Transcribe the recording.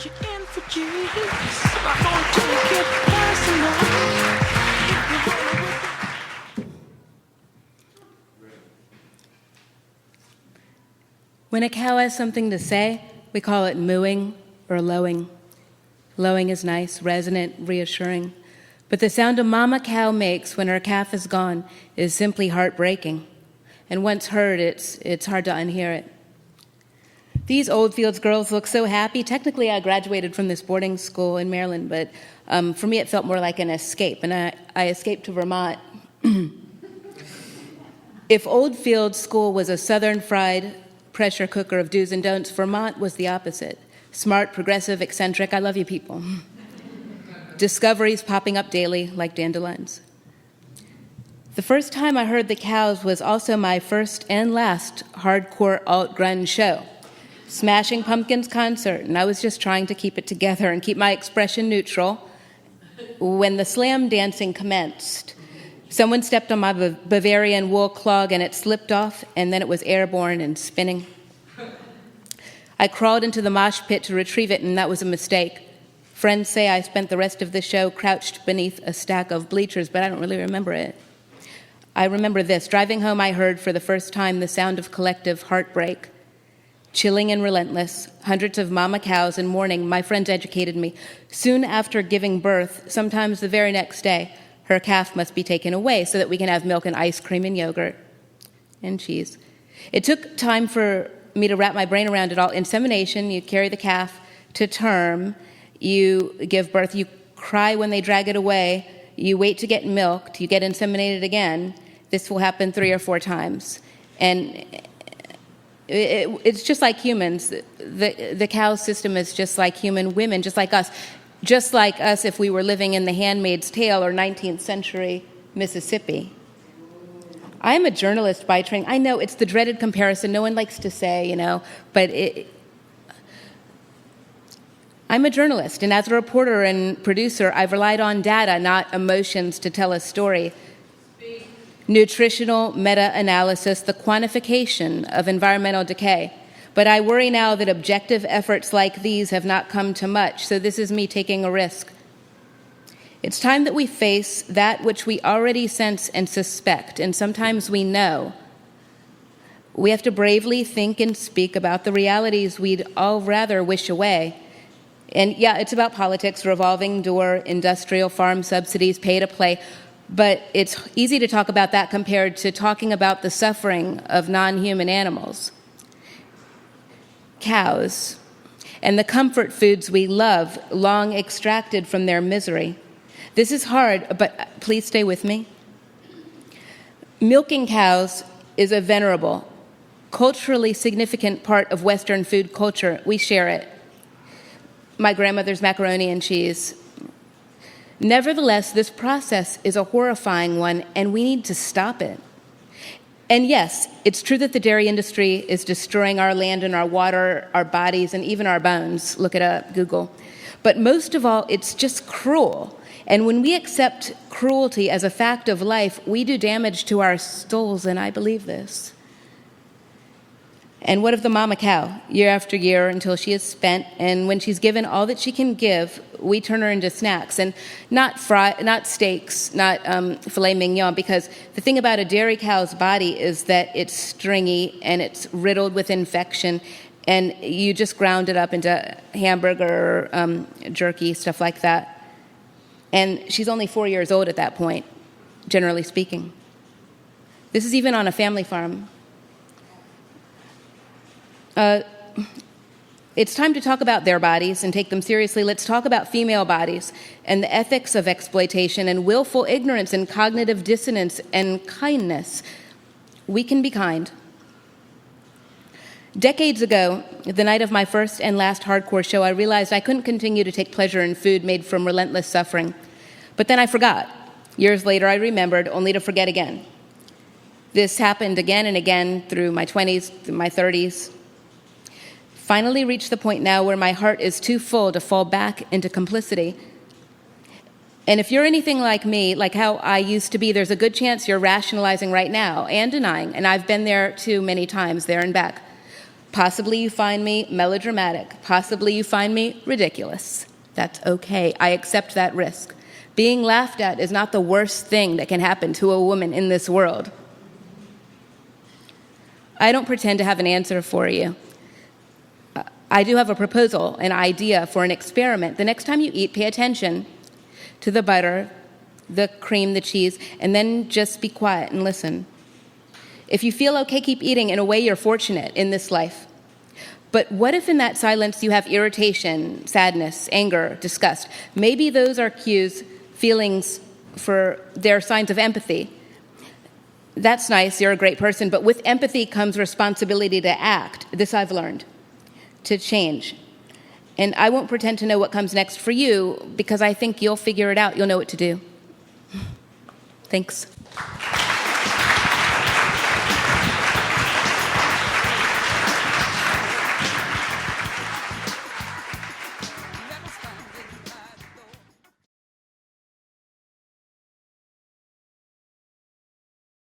you in for Jesus. I'm going to get personal. If you wanna with it. When a cow has something to say, we call it mooing or lowing. Lowing is nice, resonant, reassuring. But the sound a mama cow makes when her calf is gone is simply heartbreaking. And once heard, it's hard to unhear it. These Oldfields girls look so happy. Technically, I graduated from this boarding school in Maryland, but for me, it felt more like an escape, and I escaped to Vermont. If Oldfields School was a southern fried pressure cooker of do's and don'ts, Vermont was the opposite. Smart, progressive, eccentric, I love you people. Discoveries popping up daily like dandelions. The first time I heard the cows was also my first and last hardcore alt-grunge show. Smashing Pumpkins concert, and I was just trying to keep it together and keep my expression neutral when the slam dancing commenced. Someone stepped on my Bavarian wool clog and it slipped off, and then it was airborne and spinning. I crawled into the mosh pit to retrieve it, and that was a mistake. Friends say I spent the rest of the show crouched beneath a stack of bleachers, but I don't really remember it. I remember this. Driving home, I heard for the first time the sound of collective heartbreak. Chilling and relentless, hundreds of mama cows in mourning. My friends educated me. Soon after giving birth, sometimes the very next day, her calf must be taken away so that we can have milk and ice cream and yogurt and cheese. It took time for me to wrap my brain around it all. Insemination, you carry the calf to term, you give birth, you cry when they drag it away, you wait to get milked, you get inseminated again. This will happen 3 or 4 times. And it's just like humans. The cow system is just like human women, just like us. Just like us if we were living in The Handmaid's Tale or 19th century Mississippi. I am a journalist by training. I know it's the dreaded comparison no one likes to say, but I'm a journalist, and as a reporter and producer, I've relied on data, not emotions, to tell a story. Nutritional meta-analysis, the quantification of environmental decay. But I worry now that objective efforts like these have not come to much, so this is me taking a risk. It's time that we face that which we already sense and suspect, and sometimes we know. We have to bravely think and speak about the realities we'd all rather wish away. And yeah, it's about politics, revolving door, industrial farm subsidies, pay to play. But it's easy to talk about that compared to talking about the suffering of non-human animals. Cows, and the comfort foods we love, long extracted from their misery. This is hard, but please stay with me. Milking cows is a venerable, culturally significant part of Western food culture. We share it. My grandmother's macaroni and cheese. Nevertheless, this process is a horrifying one, and we need to stop it. And yes, it's true that the dairy industry is destroying our land and our water, our bodies, and even our bones. Look it up, Google. But most of all, it's just cruel. And when we accept cruelty as a fact of life, we do damage to our souls, and I believe this. And what of the mama cow, year after year until she is spent, and when she's given all that she can give, we turn her into snacks, and not steaks, not filet mignon, because the thing about a dairy cow's body is that it's stringy and it's riddled with infection, and you just ground it up into hamburger, jerky, stuff like that. And she's only 4 years old at that point, generally speaking. This is even on a family farm. It's time to talk about their bodies and take them seriously. Let's talk about female bodies and the ethics of exploitation and willful ignorance and cognitive dissonance and kindness. We can be kind. Decades ago, the night of my first and last hardcore show, I realized I couldn't continue to take pleasure in food made from relentless suffering. But then I forgot. Years later, I remembered, only to forget again. This happened again and again through my 20s, through my 30s. Finally reached the point now where my heart is too full to fall back into complicity. And if you're anything like me, like how I used to be, there's a good chance you're rationalizing right now and denying, and I've been there too many times, there and back. Possibly you find me melodramatic. Possibly you find me ridiculous. That's okay. I accept that risk. Being laughed at is not the worst thing that can happen to a woman in this world. I don't pretend to have an answer for you. I do have a proposal, an idea for an experiment. The next time you eat, pay attention to the butter, the cream, the cheese, and then just be quiet and listen. If you feel okay, keep eating. In a way, you're fortunate in this life. But what if in that silence you have irritation, sadness, anger, disgust? Maybe those are cues, feelings they're signs of empathy. That's nice, you're a great person, but with empathy comes responsibility to act. This I've learned, to change. And I won't pretend to know what comes next for you because I think you'll figure it out. You'll know what to do. Thanks.